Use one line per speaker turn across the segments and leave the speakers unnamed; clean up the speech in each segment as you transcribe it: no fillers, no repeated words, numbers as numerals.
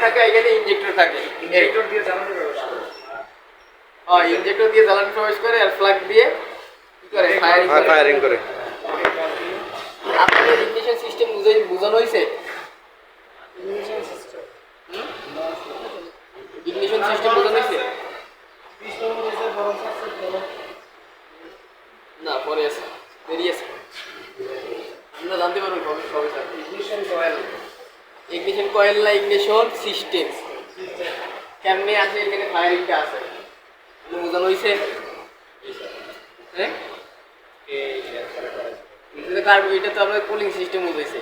থাকে, এখানে ইনজেক্টর থাকে।
ইনজেক্টর দিয়ে জ্বালানি ব্যবস্থা করে।
ইনজেক্টর দিয়ে জ্বালানি প্রবেশ করে আর প্লাগ দিয়ে কি করে ফায়ারিং করে। আপনাদের ইগনিশন সিস্টেম বোঝানো হয়েছে? ইগনিশন সিস্টেম বোঝানো হয়েছে? না, পরে আছে, দেরি আছে। আমরা জানতে পারবো কবে স্যার? ইগনিশন কয়েল না ইগনিশন সিস্টেম কেমনে আছে, এখানে ফায়ারিংটা আছে বোঝানো হয়েছে। হ্যাঁ, এটা তো আপনার কুলিং সিস্টেম বোঝাইছে।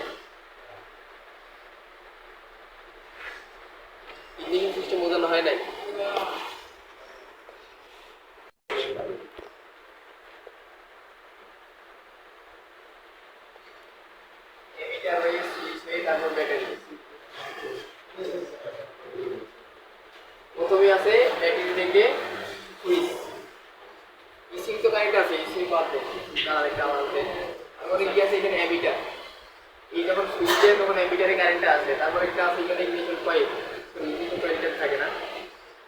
ইগনিশন সিস্টেম বোঝানো হয় নাই। প্রথমে আছে ব্যাটারি থেকে সুইচ, ইসিং তো কানেক্ট আছে, ইসিং পাবে তার একটা আমাদের। তারপরে কি আছে এখানে অ্যামিটার, এই যখন সুইচ দেয় তখন অ্যামিটারে কারেন্টটা আসে। তারপরে একটা আছে এখানে ইগনিশন কয়েল, ইগনিশন কয়েলটা থাকে না,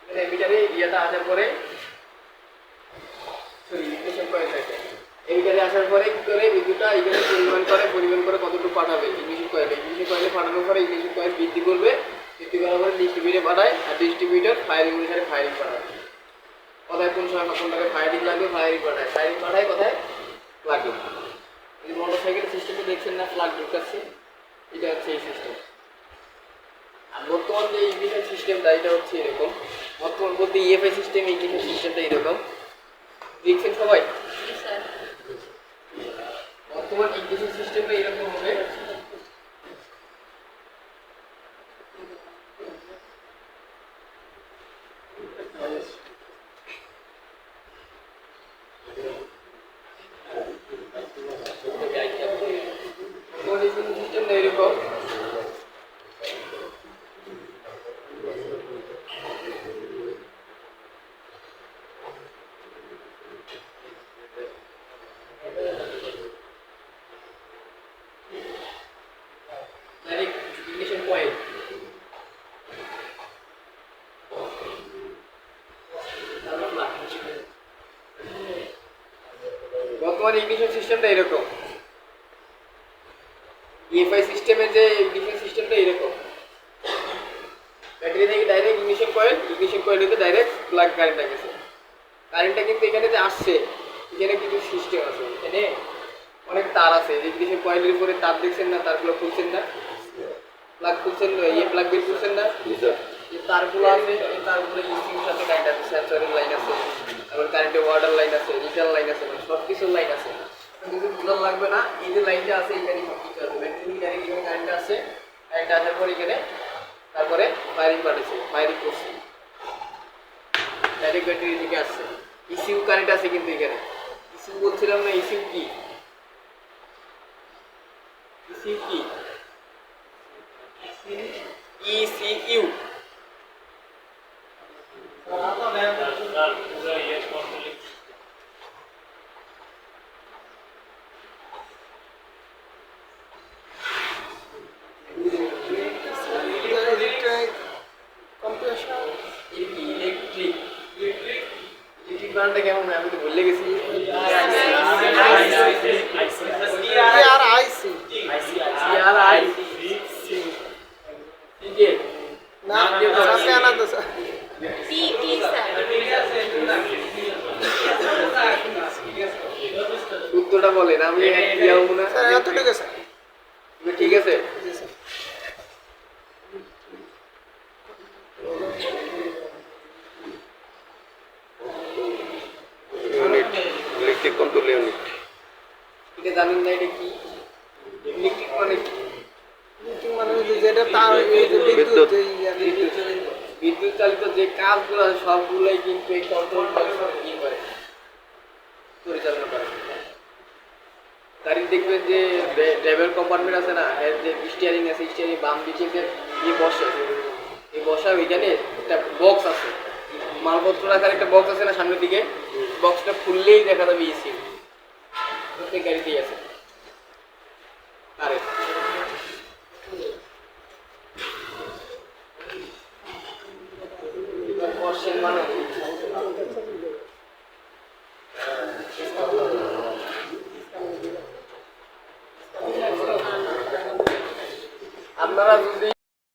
এখানে অ্যামিটারে ইয়েটা আসার পরে ইগনিশন কয়েল থাকে। অ্যামিটারে আসার পরে কি করে বিদ্যুৎটা এখানে পরিমাণ করে কতটুকু পাঠাবে ইগনিশন কয়েলে পাঠানোর পরে ইগনিশন কয়েল বৃদ্ধি করার পরে ডিস্ট্রিবিউটরে পাঠায়, আর ডিস্ট্রিবিউটর ফায়ারিং অনুসারে ফায়ারিং পাঠায়। কোথায় কোন সময় কোনটাকে ফায়ারিং লাগবে ফায়ারিং পাঠায় কোথায় লাগবে। এই মোটরসাইকেল সিস্টেমে দেখছেন না, ফ্লাগ ঢুকাচ্ছে, এটা হচ্ছে এই সিস্টেম। আর বর্তমান যে ইগনিশন সিস্টেমটা এটা হচ্ছে এরকম, বর্তমান বলতে ইএফআই সিস্টেম, ইগনিশন সিস্টেমটা এরকম দেখছেন সবাই। বর্তমান ইগনিশন সিস্টেমটা এরকম হবে। সিস্টেমটা এরকম, ইগনিশন কয়েল বর্তমান ইগনিশন সিস্টেমটা এরকম। ইএফআই সিস্টেমের যে ইগনিশন সিস্টেমটা এরকম, ব্যাটারি থেকে ডাইরেক্ট ইগনিশন কয়েল হতে ডাইরেক্ট প্লাগ কারেন্টটা গেছে। কারেন্টটা কিন্তু এখানে যে আসছে, এখানে কিন্তু সিস্টেম আছে, এখানে অনেক তার আছে। ইগনিশন কয়েলের উপরে তার দেখছেন না, তারগুলো খুলছেন না, প্লাগ খুলছেন, প্লাগ বের করছেন না, যে তারগুলো আছে, এই তারগুলো ইসিউর সাথে কানেক্ট আছে, সেন্সরের লাইন আছে, তারপর কারেন্টের ওয়াটার লাইন আছে, রিটার লাইন আছে, মানে সব কিছুর লাইন আছে। কিন্তু বোঝার লাগবে না, এই যে লাইনটা আছে এখানে সব কিছু আছে। ব্যাটারি ডাইরেক্ট এখানে কারেন্ট আছে, কারেন্ট আসার পর এখানে তারপরে ফায়ারিং পাঠাচ্ছে, ফায়ারিং করছে, ডাইরেক্ট ব্যাটারি থেকে আসছে। ইসিউ কারেন্ট আছে কিন্তু এখানে। ইসিউ বলছিলাম না, ইসিউ কি? ইসিউ কি? ইসিইউ ইলেকট্রিক বানানটা কেমন? আমি তো ভুলে গেছি। সূত্রটা বলেন, আমি ঠিক আছে। ইলেকট্রিক কন্ট্রোল ইউনিট, এটা জানেন না? এটা কি ইলেকট্রিক মানে? ইলেকট্রিক মানে যেটা তার বিদ্যুৎ চালিত যে কাজগুলো আছে সবগুলোই কিন্তু এই কন্ট্রোল করে পরিচালনা করে। গাড়ি দেখবেন যে ড্রাইভার কম্পার্টমেন্ট আছে না, এর যে স্টিয়ারিং আছে, স্টিয়ারিং বাম দিকে যে বসে, এই বসা ওইখানে একটা বক্স আছে, মালপত্র রাখার একটা বক্স আছে না সামনের দিকে, বক্সটা খুললেই দেখা যাবে ইসিউ প্রত্যেক গাড়িতেই আছে। আরে আপনারা যদি